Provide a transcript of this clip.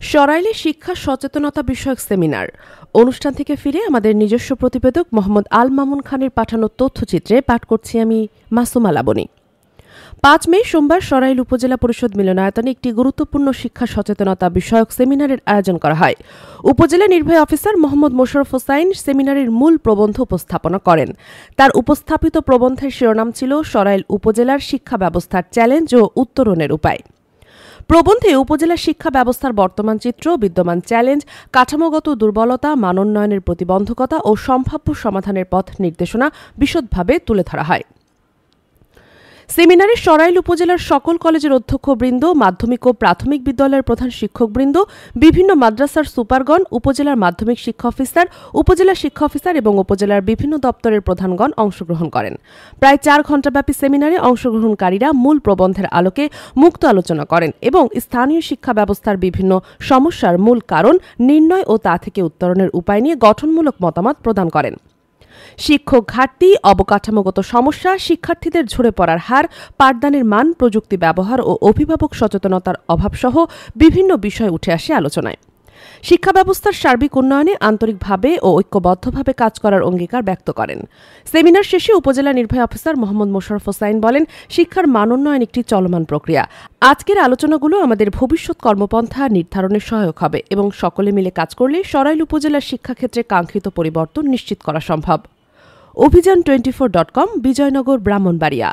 সরাইলে শিক্ষা সচেতনতা বিষয়ক সেমিনার অনুষ্ঠান থেকে ফিরে আমাদের নিজস্ব প্রতিবেদক মোহাম্মদ আল মামুন খানের পাঠানো তথ্যচিত্রে পাঠ করছি আমি মাসুমা লাবনী। ৫ মে সোমবার সরাইল উপজেলা পরিষদ মিলনায়তনে একটি গুরুত্বপূর্ণ শিক্ষা সচেতনতা বিষয়ক সেমিনারের আয়োজন করা হয়। উপজেলা নির্বাহী অফিসার মোহাম্মদ মোশাররফ হোসাইন সেমিনারের মূল প্রবন্ধ উপস্থাপনা করেন। তার উপস্থাপিত প্রবন্ধের শিরোনাম ছিল সরাইল উপজেলার শিক্ষা ব্যবস্থার চ্যালেঞ্জ ও উত্তরণের উপায়। প্রবন্ধে উপজেলা শিক্ষা ব্যবস্থার বর্তমান চিত্র, বিদ্যমান চ্যালেঞ্জ, কাঠামোগত দুর্বলতা, মানোন্নয়নের প্রতিবন্ধকতা ও সম্ভাব্য সমাধানের পথ নির্দেশনা বিশদভাবে তুলে ধরা হয়। সেমিনারে সরাইল উপজেলার সকল কলেজের অধ্যক্ষবৃন্দ, মাধ্যমিক ও প্রাথমিক বিদ্যালয়ের প্রধান শিক্ষকবৃন্দ, বিভিন্ন মাদ্রাসার সুপারগণ, উপজেলার মাধ্যমিক শিক্ষা অফিসার, উপজেলা শিক্ষা অফিসার এবং উপজেলার বিভিন্ন দপ্তরের প্রধানগণ অংশগ্রহণ করেন। প্রায় 4 ঘণ্টাব্যাপী সেমিনারে অংশগ্রহণকারীরা মূল প্রবন্ধের আলোকে মুক্ত আলোচনা করেন এবং স্থানীয় শিক্ষা ব্যবস্থার বিভিন্ন সমস্যার মূল কারণ নির্ণয় ও তা থেকে উত্তরণের উপায় নিয়ে গঠনমূলক মতামত প্রদান করেন। শিক্ষক ঘাটতি, অবকাঠামোগত সমস্যা, শিক্ষার্থীদের ঝরে পড়ার হার, পাঠদানের মান, প্রযুক্তি ব্যবহার ও অভিভাবক সচেতনতার অভাবসহ বিভিন্ন বিষয় উঠে আসে আলোচনায়। শিক্ষা ব্যবস্থার সার্বিক উন্নয়নে আন্তরিকভাবে ও ঐক্যবদ্ধভাবে কাজ করার অঙ্গীকার ব্যক্ত করেন। সেমিনার শেষে উপজেলা নির্বাহী অফিসার মোহাম্মদ মোশাররফ হোসাইন বলেন, শিক্ষার মানোন্নয়ন একটি চলমান প্রক্রিয়া। আজকের আলোচনাগুলো আমাদের ভবিষ্যৎ কর্মপন্থা নির্ধারণে সহায়ক হবে এবং সকলে মিলে কাজ করলে সরাইল উপজেলার শিক্ষাক্ষেত্রে কাঙ্ক্ষিত পরিবর্তন নিশ্চিত করা সম্ভব। অভিযান 24.com, বিজয়নগর, ব্রাহ্মণবাড়িয়া।